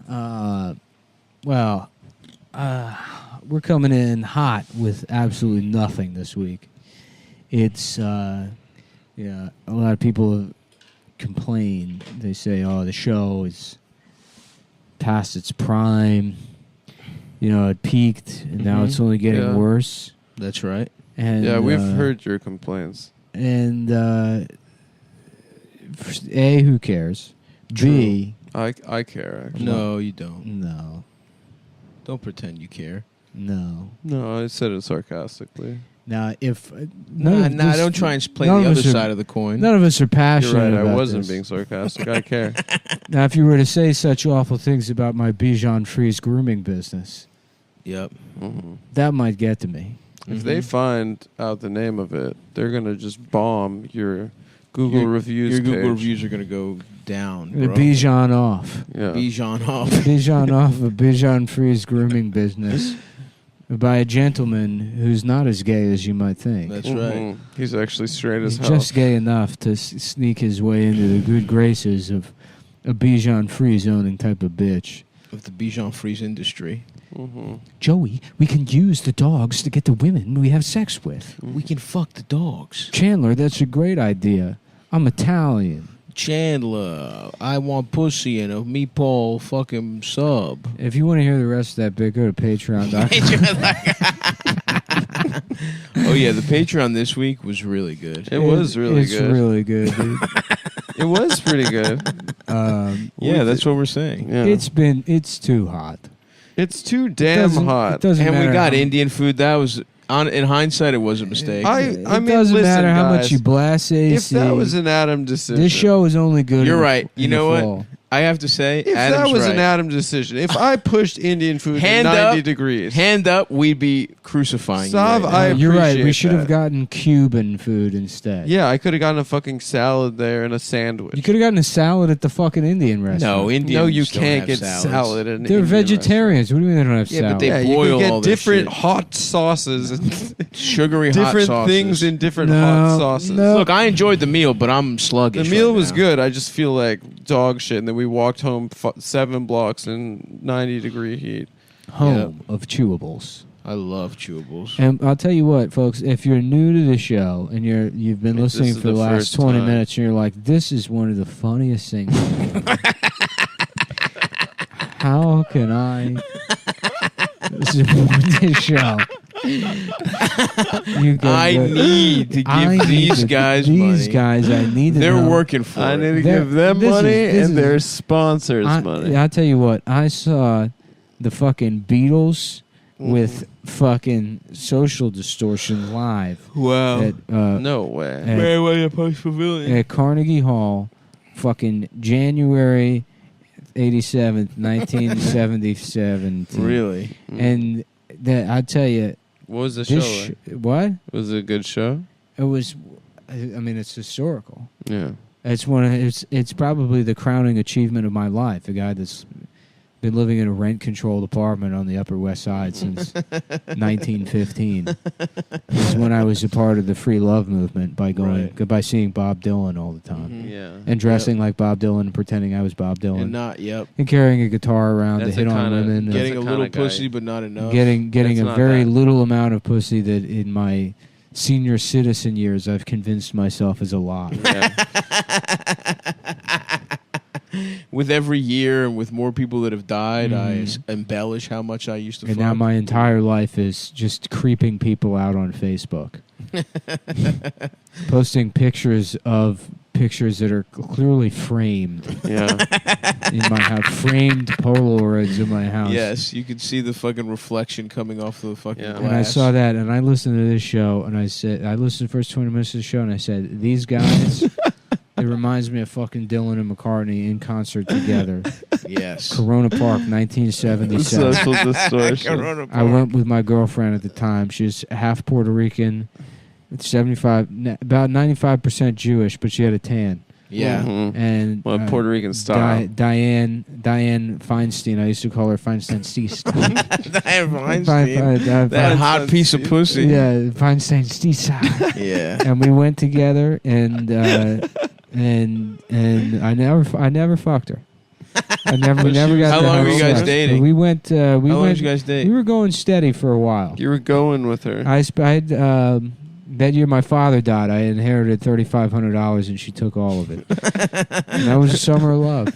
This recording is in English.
Well, we're coming in hot with absolutely nothing this week. It's, a lot of people complain. They say, oh, the show is past its prime. You know, it peaked, and now it's only getting worse. That's right. And yeah, we've heard your complaints. And, A, who cares? True. B, I care, actually. No, you don't. no. Don't pretend you care. No. No, I said it sarcastically. Now, if... don't try and play the other side of the coin. None of us are passionate You're right, about I wasn't this. being sarcastic. I care. Now, if you were to say such awful things about my Bijan Freeze grooming business, Yep. Mm-hmm. that might get to me. If they find out the name of it, they're going to just bomb your Google reviews Your page. Google reviews are going to go down, The bro. Bijan off. Yeah. Bijan off. Bijan off a Bijan Freeze grooming business by a gentleman who's not as gay as you might think. That's right. Mhm. He's actually straight as He's hell. just gay enough to sneak his way into the good graces of a Bijan Freeze owning type of bitch. Of the Bijan Freeze industry. Mm-hmm. Joey, we can use the dogs to get the women we have sex with. We can fuck the dogs. Chandler, that's a great idea. I'm Italian. Chandler, I want pussy and a meatball fucking sub. If you want to hear the rest of that bit, go to Patreon.com. Oh, yeah, the Patreon this week was really good. It was really it's good. It's really good, dude. It was pretty good. Yeah, that's what we're saying. Yeah. It's too hot. It's too damn hot. It doesn't And we matter got how- Indian food. That was, in hindsight, it was a mistake. It I mean, doesn't listen, matter how much guys, you blast AC. If that was an Adam decision. This show is only good. You're in the- right. You in the know what? fall. I have to say, If Adam's that was right. an Adam decision, if I pushed Indian food Hand to 90 up, degrees. Hand up, we'd be crucifying Sav, you. I Right now. You're right. We appreciate should have that. gotten Cuban food instead. Yeah, I could have gotten a fucking salad there and a sandwich. You could have gotten a salad at the fucking Indian restaurant. No, Indians No, you don't can't have get salads. salad. In They're Indian vegetarians. What do you mean they don't have Yeah, but salad? they restaurant. Yeah, boil you could all get this different shit. hot sauces and Sugary hot different sauces. things in different No, hot sauces. no. Look, I enjoyed the meal, but I'm The sluggish. meal right was now. good. I just feel like dog shit. And then we walked home 7 blocks in 90-degree heat. Home of chewables. I love chewables. And I'll tell you what, folks, if you're new to the show and you've been If this listening is for the the last first 20 time. minutes and you're like, this is one of the funniest things. How can I support this show? You can I go- need to I give need these to- guys these money. guys, I need to They're know. working for I it. need to They're- give them this is- money this and is- their sponsors money. I'll tell you what, I saw the fucking Beatles with fucking Social Distortion live Wow. at, No way. at, William Post Pavilion. at Carnegie Hall, fucking January 87th, 1977. Really? And that I tell you, What was the show this like? what Was it a good show? it was. I mean, it's historical. Yeah. It's probably the crowning achievement of my life. A guy that's been living in a rent-controlled apartment on the Upper West Side since 1915. Is when I was a part of the free love movement by by seeing Bob Dylan all the time Yeah. and dressing like Bob Dylan and pretending I was Bob Dylan And not, yep. and carrying a guitar around That's to hit the on kinda- women. and Getting a kinda little guy. pussy, but not enough. getting That's a not very bad. little amount of pussy that in my senior citizen years I've convinced myself is a lie. Yeah. With every year and with more people that have died, I Mhm. embellish how much I used to And fuck. now my entire life is just creeping people out on Facebook. Posting pictures that are clearly framed Yeah. in my house. Framed Polaroids in my house. Yes, you could see the fucking reflection coming off the fucking Yeah. glass. And I saw that, and I listened to this show, and I listened to the first 20 minutes of the show, and I said, these guys, it reminds me of fucking Dylan and McCartney in concert together. Yes. Corona Park, 1977. Social distortion. I went with my girlfriend at the time. She was half Puerto Rican, about 95% Jewish, but she had a tan. Yeah. Mhm. And Well, Puerto Rican style. Diane Feinstein. I used to call her Feinstein Stein. Diane Feinstein. That hot piece of pussy. Yeah, Feinstein Stein. Yeah. And we went together, and I never fucked her. We never got. How to long have were you guys sex. dating? We went. How long did you guys date? We were going steady for a while. You were going with her. That year my father died. I inherited $3,500 and she took all of it. And that was a summer of love.